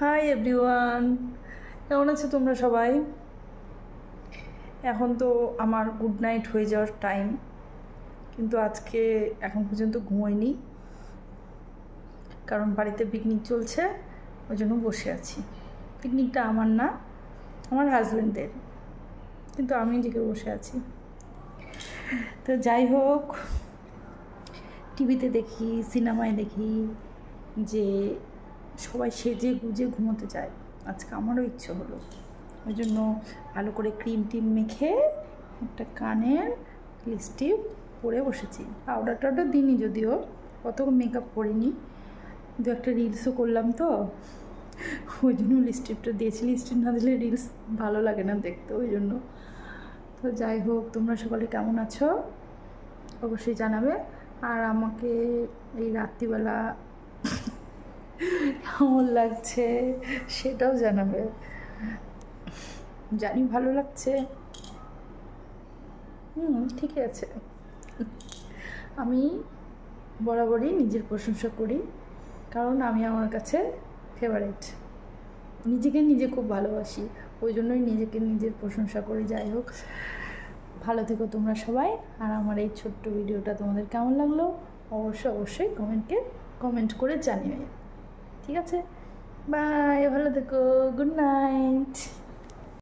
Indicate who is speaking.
Speaker 1: Hi everyone, কেমন আছো তোমরা সবাই? এখন তো আমার গুড নাইট হয়ে যাওয়ার টাইম, কিন্তু আজকে এখন পর্যন্ত ঘুমোইনি, কারণ বাড়িতে পিকনিক চলছে, ওই জন্য বসে আছি। পিকনিকটা আমার না, আমার হাজব্যান্ডের, কিন্তু আমি নিজেকে বসে আছি। তো যাই হোক, টিভিতে দেখি, সিনেমায় দেখি যে সবাই সেজে গুজে ঘুমোতে যায়। আজকে আমারও ইচ্ছে হলো, ওই জন্য ভালো করে ক্রিম টিম মেখে একটা কানের লিপস্টিক পরে বসেছি। পাউডার টাউডার দিইনি, যদিও অত মেকআপ করিনি, কিন্তু একটা রিলসও করলাম, তো ওই জন্য লিপস্টিকটা দিয়েছি। লিপস্টিক না দিলে রিলস ভালো লাগে না দেখতে, ওই জন্য। তো যাই হোক, তোমরা সকালে কেমন আছো অবশ্যই জানাবে, আর আমাকে এই রাত্রিবেলা কেমন লাগছে সেটাও জানাবে। জানি ভালো লাগছে, ঠিকই আছে। আমি বরাবরই নিজের প্রশংসা করি, কারণ আমি আমার কাছে ফেভারিট। নিজেকে নিজে খুব ভালোবাসি, ওই জন্যই নিজেকে নিজের প্রশংসা করি। যাই হোক, ভালো থেকো তোমরা সবাই। আর আমার এই ছোট্ট ভিডিওটা তোমাদের কেমন লাগলো অবশ্যই কমেন্ট করে জানিয়ে। ঠিক আছে, বাই, ভালো থেকো, গুড নাইট।